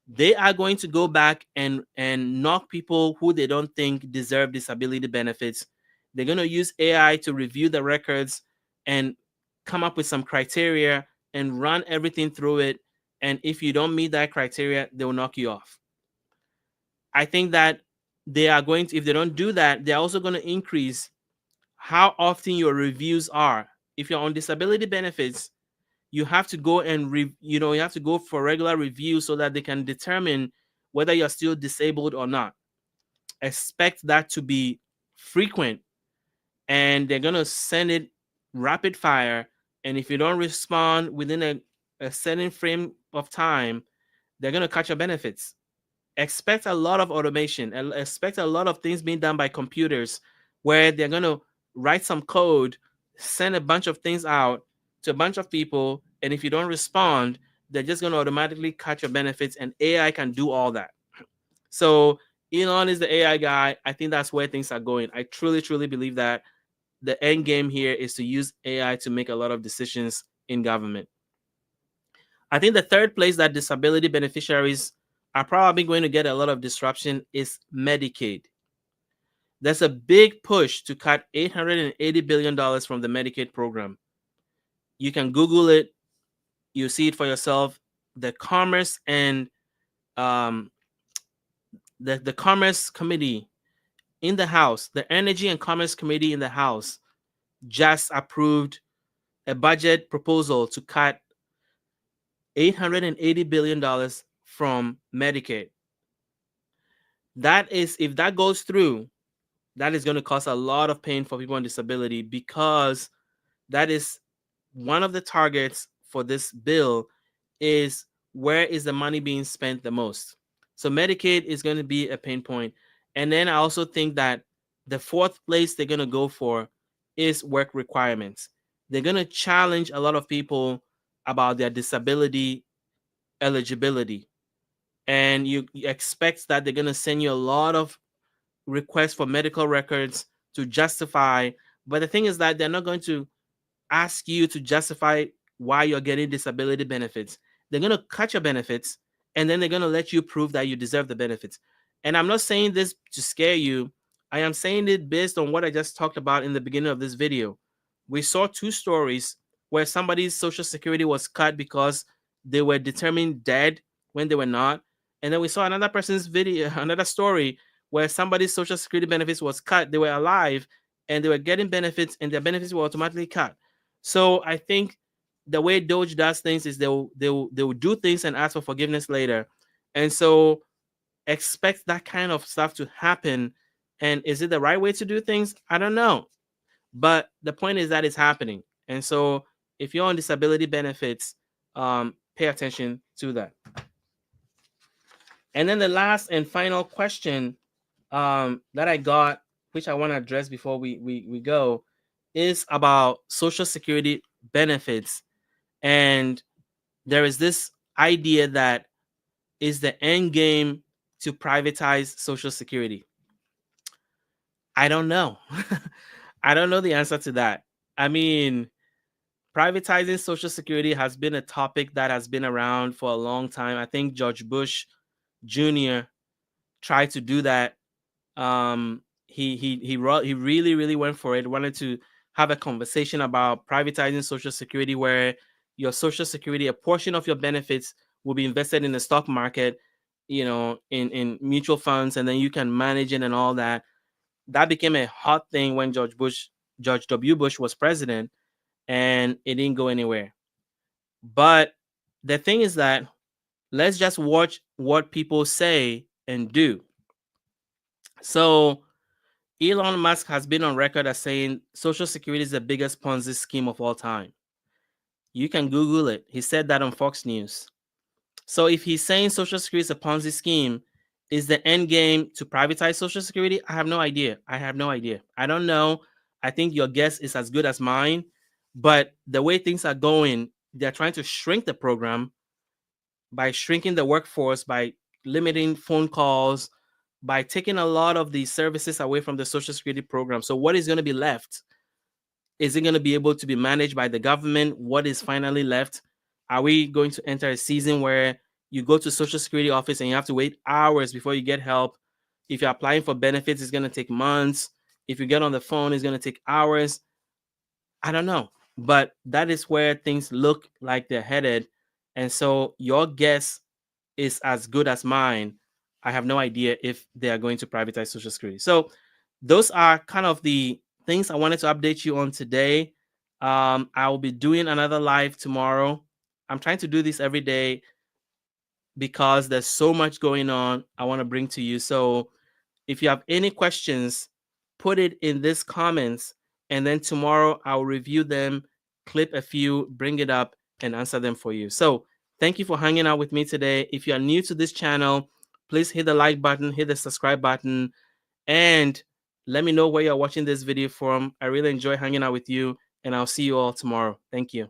they are going to go back and knock people who they don't think deserve disability benefits. They're going to use AI to review the records and come up with some criteria and run everything through it And if you don't meet that criteria, they will knock you off. I think that they are going to, if they don't do that, they're also going to increase how often your reviews are. If you're on disability benefits, you have to go and you have to go for regular reviews so that they can determine whether you're still disabled or not. Expect that to be frequent, and they're going to send it rapid fire. And if you don't respond within a certain frame of time, they're going to cut your benefits. Expect a lot of automation, and expect a lot of things being done by computers, where they're going to write some code, send a bunch of things out to a bunch of people, and if you don't respond, they're just going to automatically cut your benefits, and AI can do all that. So Elon is the AI guy. I think that's where things are going. I truly, truly believe that the end game here is to use AI to make a lot of decisions in government. I think the third place that disability beneficiaries are probably going to get a lot of disruption is Medicaid. There's a big push to cut $880 billion from the Medicaid program. You can Google it. You see it for yourself. The Commerce and the Commerce Committee in the House, the Energy and Commerce Committee in the House just approved a budget proposal to cut $880 billion from Medicaid. That is, if that goes through, that is going to cause a lot of pain for people on disability, because that is one of the targets for this bill, is where is the money being spent the most. So Medicaid is going to be a pain point. And then I also think that the fourth place they're going to go for is work requirements. They're going to challenge a lot of people about their disability eligibility. And you expect that they're going to send you a lot of requests for medical records to justify. But the thing is that they're not going to ask you to justify why you're getting disability benefits. They're going to cut your benefits, and then they're going to let you prove that you deserve the benefits. And I'm not saying this to scare you. I am saying it based on what I just talked about in the beginning of this video. We saw two stories where somebody's Social Security was cut because they were determined dead when they were not. And then we saw another person's video, another story where somebody's Social Security benefits was cut. They were alive and they were getting benefits, and their benefits were automatically cut. So I think the way DOGE does things is they'll do things and ask for forgiveness later. And so expect that kind of stuff to happen. And is it the right way to do things? I don't know. But the point is that it's happening. And so if you're on disability benefits, pay attention to that. And then the last and final question that I got, which I want to address before we go, is about Social Security benefits. And there is this idea that is the end game to privatize Social Security. I don't know. I don't know the answer to that. I mean, privatizing Social Security has been a topic that has been around for a long time. I think George Bush Jr. tried to do that. He really went for it. Wanted to have a conversation about privatizing Social Security, where your Social Security, a portion of your benefits will be invested in the stock market, in mutual funds, and then you can manage it and all that. That became a hot thing when George W. Bush was president, and it didn't go anywhere. But the thing is that let's just watch what people say and do. So Elon Musk has been on record as saying Social Security is the biggest Ponzi scheme of all time. You can Google it. He said that on Fox News. So if he's saying Social Security is a Ponzi scheme, is the end game to privatize Social Security? I have no idea. I don't know. I think your guess is as good as mine. But the way things are going, they're trying to shrink the program by shrinking the workforce, by limiting phone calls, by taking a lot of the services away from the Social Security program. So what is going to be left? Is it going to be able to be managed by the government? What is finally left? Are we going to enter a season where you go to Social Security office and you have to wait hours before you get help? If you're applying for benefits, it's going to take months. If you get on the phone, it's going to take hours. I don't know. But that is where things look like they're headed. And so your guess is as good as mine. I have no idea if they are going to privatize Social Security. So those are kind of the things I wanted to update you on today. I will be doing another live tomorrow. I'm trying to do this every day because there's so much going on I want to bring to you. So if you have any questions, put it in this comments, and then tomorrow I'll review them, clip a few, bring it up, and answer them for you. So thank you for hanging out with me today. If you are new to this channel, please hit the like button, hit the subscribe button, and let me know where you're watching this video from. I really enjoy hanging out with you, and I'll see you all tomorrow. Thank you.